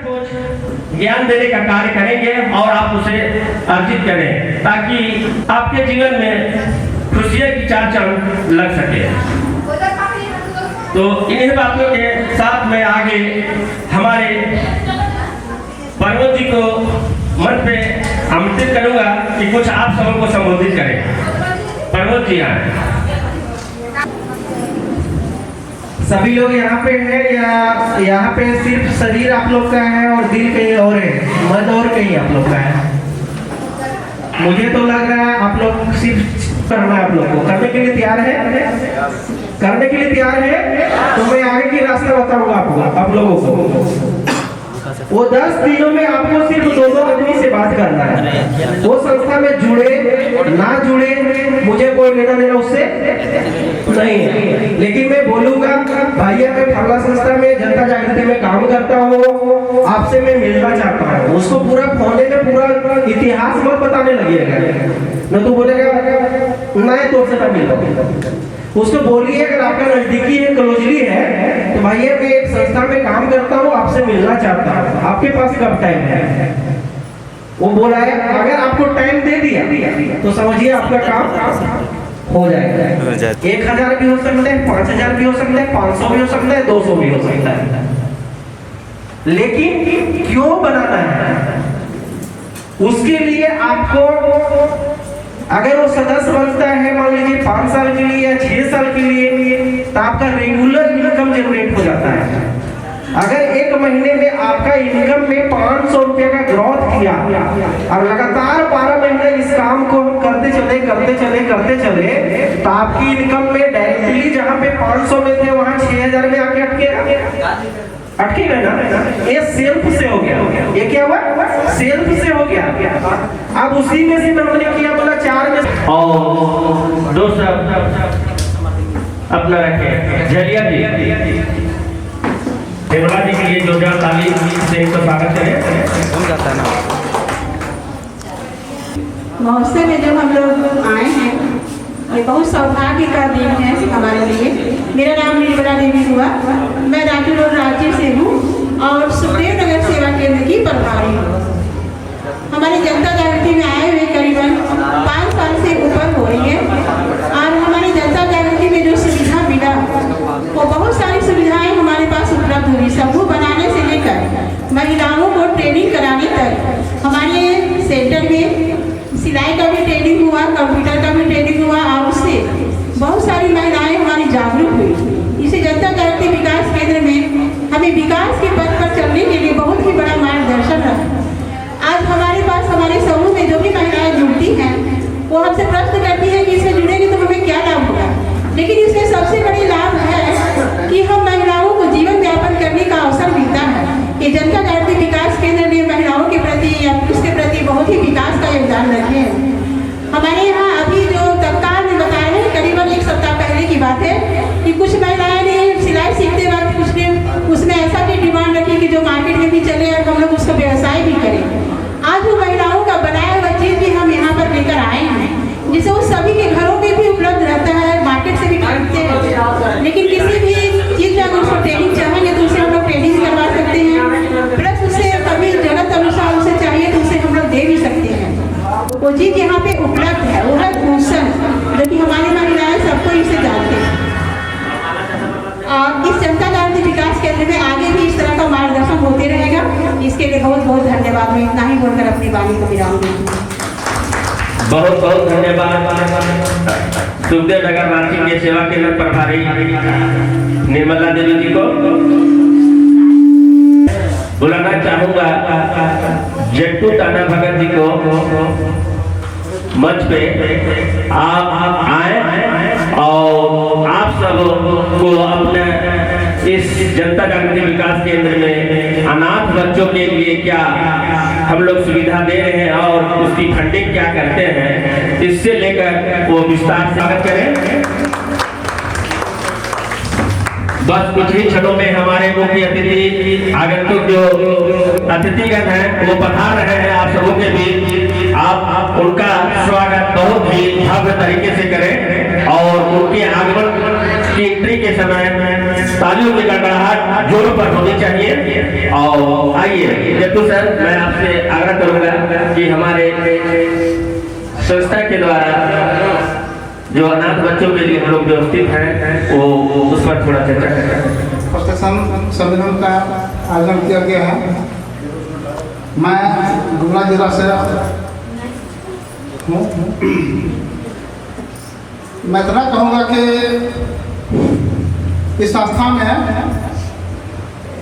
कुछ ज्ञान देने का कार्य करेंगे और आप उसे अर्जित करें ताकि आपके जीवन में खुशियां की चार चांद लग सके। तो इन्हीं बातों के साथ मैं आगे हमारे प्रमोद जी को मंच पे आमंत्रित करूंगा कि कुछ आप सबों को संबोधित करें। प्रमोद जी आए। सभी लोग यहाँ पे हैं या यहाँ पे सिर्फ शरीर आप लोग का है और दिल कहीं और है, मन और कहीं आप लोग का है? मुझे तो लग रहा है आप लोग सिर्फ करना है। आप लोग को करने के लिए तैयार है? करने के लिए तैयार है? तो मैं आगे की रास्ता बताऊंगा आपको, आप लोगों को। वो 10 दिनों में आपको सिर्फ 2 आदमी से बात करना है। वो संस्था में जुड़े ना जुड़े मुझे कोई लेना देना उससे नहीं है, लेकिन मैं बोलूंगा भैया मैं फला संस्था में जनता जागृति में काम करता हूँ, आपसे मैं मिलना चाहता हूँ। उसको पूरा फोने में पूरा इतिहास मत बताने लगेगा, न तो बोलेगा नहीं तो से मिलो। उसको बोलिए अगर आपका नजदीकी है, क्लोजली है, तो भैया मैं एक संस्था में काम करता हूँ, आपसे मिलना चाहता हूँ, आपके पास कब टाइम है? वो बोला है अगर आपको टाइम दे दिया तो समझिए आपका काम हो जाएगा। 1000 भी हो सकता है, 5000 भी हो सकता है, 500 भी हो सकता है, 200 भी हो सकता है, लेकिन क्यों बनाना है? उसके लिए आपको अगर वो सदस्य बनता है मान लीजिए 5 साल के लिए या 6 साल के लिए, तो आपका रेगुलर इनकम जनरेट हो जाता है। अगर 1 महीने में आपका इनकम में 500 रुपये का ग्रोथ किया और लगातार 12 महीने इस काम को हम करते चले, तो आपकी इनकम में डायरेक्टली जहाँ पे 500 में थे वहाँ 6000 में आके अटकेगा ना। ये सेल्फ से हो गया। ये क्या हुआ? सेल्फ से हो गया। अब उसी में से हमने किया बोला 4 में और दूसरा अपना रखे झलिया जी देवला जी के लिए जोरदार ताली से इनका स्वागत करें। महोत्सव में जब हम लोग आए हैं, ये बहुत सौभाग्य का दिन है हमारे लिए। मेरा नाम निर्मला देवी हुआ, मैं राजू रोड राज्य से हूँ और सुखदेव नगर सेवा केंद्र की प्रभारी हूँ। हमारे जनता जागृति में आए हुए करीबन 5 साल से ऊपर हो रही है और हमारी जनता जागृति में जो सुविधा मिला वो बहुत सारी सुविधाएं हमारे पास उपलब्ध हुई। समूह बनाने से लेकर महिलाओं को ट्रेनिंग कराने तक हमारे सेंटर में सिलाई का भी ट्रेनिंग हुआ, कंप्यूटर का भी ट्रेनिंग हुआ और उससे बहुत सारी महिलाएं हमारी जागरूक हुई। इसे जनता जागृति विकास केंद्र में हमें विकास के पथ पर चलने के लिए बहुत ही बड़ा मार्गदर्शन रहा। आज हमारे पास हमारे समूह में जो भी महिलाएं जुड़ती हैं वो हमसे प्रश्न करती हैं कि इससे जुड़ेंगे तो हमें क्या लाभ होगा, लेकिन इसमें सबसे बड़ी लाभ है कि हम महिलाओं को जीवन यापन करने का अवसर मिलता है। कि जनता जागृति विकास केंद्र ने महिलाओं के प्रति या पुरुष के प्रति बहुत ही विकास का योगदान रखे हैं। हमारे यहाँ अभी जो तत्काल में बताया है करीबन 1 सप्ताह पहले की बात है कि कुछ महिलाएं ने सिलाई सीखते वक्त कुछ ने उसमें ऐसा भी डिमांड रखी कि जो मार्केट में भी चले और हम लोग उसका व्यवसाय भी करें। आज वो महिलाओं का बनाया हुआ चीज भी हम यहाँ पर लेकर आए हैं, जिसे वो सभी के घरों में भी उपलब्ध रहता है, मार्केट से भी खरीदते हैं। लेकिन किसी भी चीज में अगर उसको ट्रेनिंग चाहेंगे तो उसे हम लोग ट्रेनिंग करवा सकते हैं, प्लस उसे कभी जरूरत अनुसार उसे चाहिए तो उसे हम लोग दे भी सकते हैं। वो चीज यहाँ पे उपलब्ध है, वो है भूषण, जो कि हमारी महिलाएं सबको इसे जानते हैं। और इस जनता जागृति विकास केंद्र में आगे भी इस तरह का मार्गदर्शन होते रहेगा। इसके लिए बहुत बहुत धन्यवाद। मैं इतना ही बोलकर अपनी वाणी को विराम दूंगी। बहुत बहुत धन्यवाद सुखदेव नगर वासी के सेवा केंद्र प्रभारी निर्मला देवी जी को। बुलाना चाहूंगा जट्टू ताना भगत जी को मंच पे। आप आए और आप सब को अपने इस जनता जागृति विकास केंद्र में अनाथ बच्चों के लिए क्या हम लोग सुविधा दे रहे हैं और उसकी फंडिंग क्या करते हैं, इससे लेकर वो विस्तार से स्वागत करें। बस कुछ ही क्षणों में हमारे मुख्य अतिथि आगंतुक जो अतिथिगण हैं वो पधार रहे हैं आप सबों के बीच। आप उनका स्वागत बहुत ही भव्य तरीके से करें और उनके आगमन की एंट्री के समय तालियों की गड़गड़ाहट जोरों पर होनी चाहिए। और आइए जट्टू सर, मैं आपसे आग्रह करूंगा कि हमारे संस्था के द्वारा जो अनाथ बच्चों के लिए हम लोग व्यवस्थित हैं वो उस पर थोड़ा चर्चा करें। प्रशासन सम्मेलन का आयोजन किया गया है। मैं गुमला जिला से हूँ। मैं इतना कहूँगा कि इस संस्था में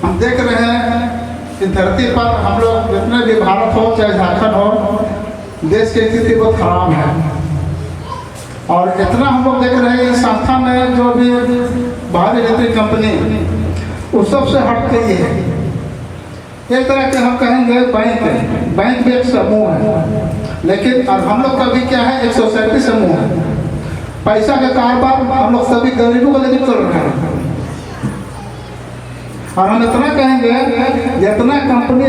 हम देख रहे हैं कि धरती पर हम लोग जितने भी भारत हो चाहे झारखंड हो, देश की स्थिति बहुत खराब है। और इतना हम लोग देख रहे हैं इस संस्था में जो भी बाहरी इलेक्ट्रिक कंपनी उस सब से हट के ये है एक तरह के हम कहेंगे बैंक भी एक समूह है, लेकिन अब हम लोग का भी क्या है, एक सोसाइटी समूह है। पैसा का कारोबार हम लोग सभी गरीबों को लेकर चल रहे हैं। और हम इतना कहेंगे जितना कंपनी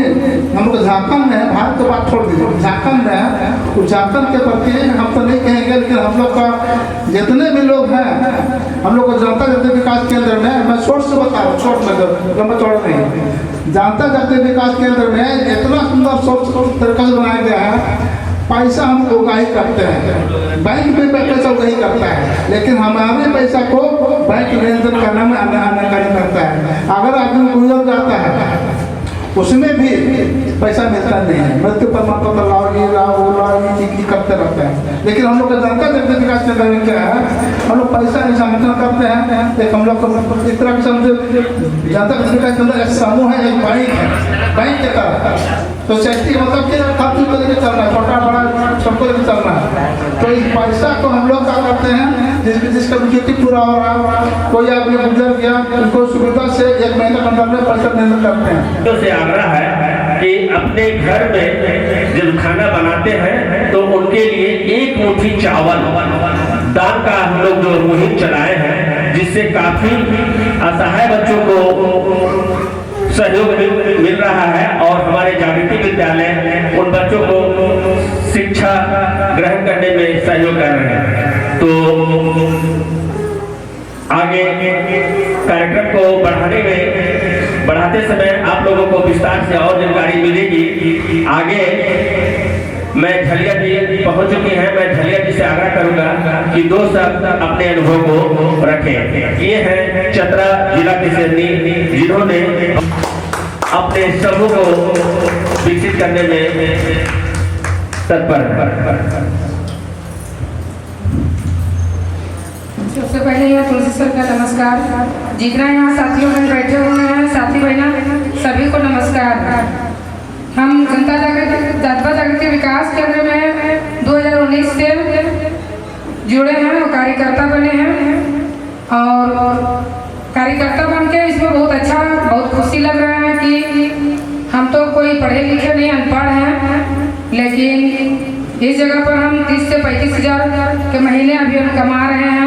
हम लोग झारखंड में है, भारत की बात छोड़ दीजिए, झारखंड में है, उस झारखंड के प्रति हम तो नहीं कहेंगे, लेकिन हम लोग का जितने भी लोग हैं, हम लोग को जनता जगत विकास केंद्र में, मैं शॉर्ट से बता रहा हूँ, शॉर्ट में लंबा चौड़ा नहीं, जनता जगत विकास केंद्र में इतना सुंदर शॉर्ट तरीका से बनाया गया है। पैसा हम उगाही करते हैं, बैंक भी पैसा उगाही करता है, लेकिन हमारे पैसा को बैंक लेन देन करने में आनाकानी करता है। अगर आदमी गुजर जाता है उसमें भी पैसा मिलता नहीं है, मृत्यु प्रमाण पत्र लाओ करते रहते हैं। लेकिन हम लोग का जनता जगत विकास केंद्र में क्या है, हम लोग पैसा संगठन करते हैं। एक हम लोग को इस तरह के समझे जनता जगत विकास केंद्र एक समूह है, एक बैंक है, बैंक के तरह तो सोसाइटी मतलब कि खातू को लेकर चलना है, छोटा बड़ा सबको लेकर चलना है। तो इस पैसा को हम लोग क्या करते हैं, जिसका ड्यूटी पूरा हो रहा, कोई आदमी गुजर गया, उनको सुविधा से 1 महीने के अंदर में पैसा निर्णय करते हैं। तो से आग्रह है कि अपने घर में जब खाना बनाते हैं तो उनके लिए 1 मुट्ठी चावल दान का हम लोग जो मुहिम चलाए हैं, जिससे काफी असहाय बच्चों को सहयोग मिल रहा है। और हमारे जागृति विद्यालय उन बच्चों को शिक्षा ग्रहण करने में सहयोग कर रहे हैं। तो आगे कार्यक्रम को बढ़ाते समय आप लोगों को विस्तार से और जानकारी मिलेगी। आगे मैं झलिया जी पहुंच चुकी हैं, मैं झलिया जी से आग्रह करूंगा कि 2 शब्द अपने अनुभव को रखें। ये है चतरा जिला के सैनिक जिन्होंने अपने समूह को विकसित करने में तत्पर है। सबसे पहले यहाँ तुलसी सर का नमस्कार। जितना यहाँ साथियों बहन बैठे हुए हैं, साथी बहना सभी को नमस्कार। हम जनता जागृति विकास केंद्र में 2019 से जुड़े हैं और कार्यकर्ता बने हैं। और कार्यकर्ता बन के इसमें बहुत खुशी लग रहा है कि हम तो कोई पढ़े लिखे नहीं, अनपढ़ हैं, लेकिन इस जगह पर हम 30 से 35 हज़ार के महीने अभी हम कमा रहे हैं।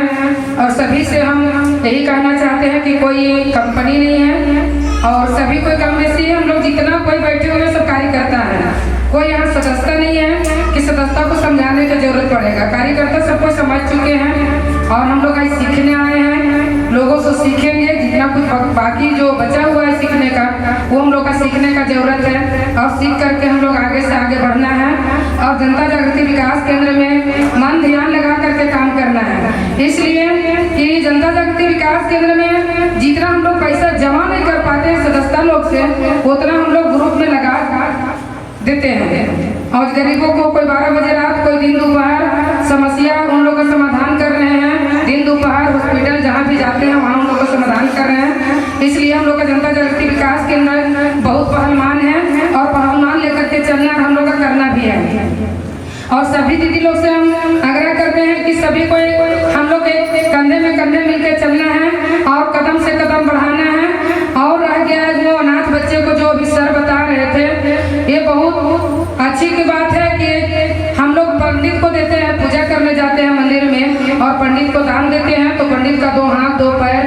और सभी से हम यही कहना चाहते हैं कि कोई कंपनी नहीं है और सभी कोई कम बेसी है। हम लोग जितना कोई बैठे हुए सब कार्यकर्ता है, कोई यहाँ सदस्यता नहीं है कि सदस्यता को समझाने की जरूरत पड़ेगा। कार्यकर्ता सबको समझ चुके हैं और हम लोग आज सीखने आए हैं, लोगों से सीखेंगे। जितना कुछ बाकी जो बचा हुआ है सीखने का, वो हम लोग का सीखने का जरूरत है और सीख करके हम लोग आगे से आगे बढ़ना है और जनता जागृति विकास केंद्र में मन ध्यान लगा करके काम करना है। इसलिए कि जनता जागृति विकास केंद्र में जितना हम लोग पैसा जमा नहीं कर पाते हैं सदस्यता लोग से, उतना हम लोग ग्रुप में लगा देते हैं। और गरीबों को कोई 12 बजे रात, कोई दिन दोपहर समस्या उन लोगों का समाधान कर रहे हैं। दिन दोपहर हॉस्पिटल जहाँ भी जाते हैं वहाँ उन लोगों का समाधान कर रहे हैं। इसलिए हम लोग का जनता जागृति विकास केंद्र बहुत पहलवान है और पहलवान लेकर के चलना हम लोग का करना भी है। और सभी दीदी लोग से हम आग्रह करते हैं कि सभी को हम लोग एक कंधे में कंधे मिलकर चलना है और कदम से कदम बढ़ाना है। और रह गया है वो अनाथ बच्चे को जो अभी सर बता रहे थे, ये बहुत अच्छी की बात है कि हम लोग पंडित को देते हैं, पूजा करने जाते हैं मंदिर में और पंडित को दान देते हैं, तो पंडित का 2 हाथ 2 पैर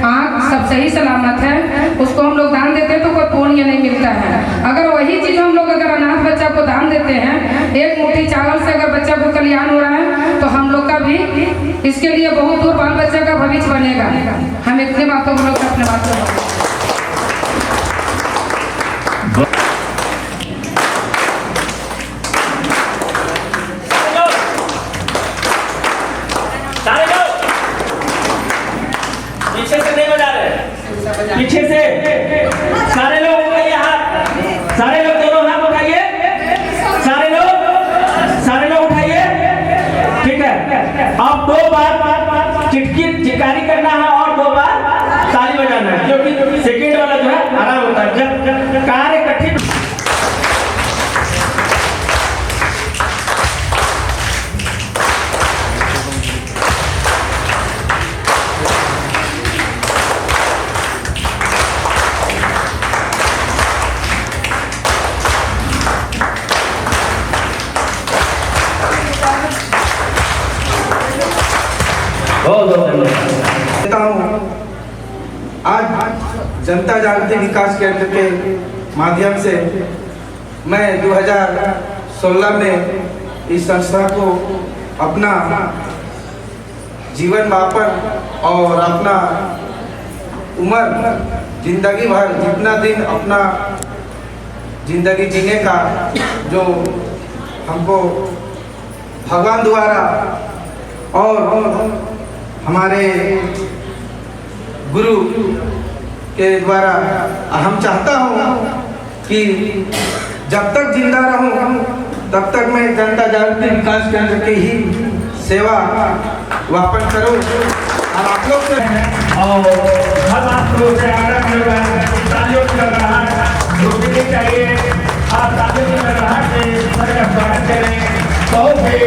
आँख सबसे सही सलामत है, उसको हम लोग दान देते हैं तो कोई पुण्य नहीं मिलता है। अगर वही चीज़ हम लोग अगर अनाथ बच्चा को दान देते हैं, एक मुट्ठी चावल से अगर बच्चा को कल्याण हो रहा है, तो हम लोग का भी इसके लिए बहुत दूर बाल बच्चा का भविष्य बनेगा। हम इतने बातों को लोग अपने बात को सारे लोग पीछे से नहीं बजा रहे, पीछे से सारे लोग उठाइए हाथ, सारे लोग दोनों हाथ उठाइए, सारे लोग उठाइए। ठीक है, अब 2 बार चिटकारी करना है और 2 बार ताली बजाना है, क्योंकि सेकेंड वाला जो है आराम होता है। जब कार्य कठिन देता हूँ। आज जनता जागृति विकास केंद्र के माध्यम से मैं 2016 में इस संस्था को अपना जीवन यापन और अपना उम्र जिंदगी भर जितना दिन अपना जिंदगी जीने का जो हमको भगवान द्वारा और हमारे गुरु के द्वारा हम चाहता हूँ कि जब तक जिंदा रहूँ तब तक मैं जनता जागृति विकास केंद्र की ही सेवा वापन करूँ। और आप लोग से और हम आप लोग से आग्रह करूँगा, तालियों की गड़गड़ाहट रुकनी चाहिए। आप तालियों की गड़गड़ाहट से सर का स्वागत करें। बहुत ही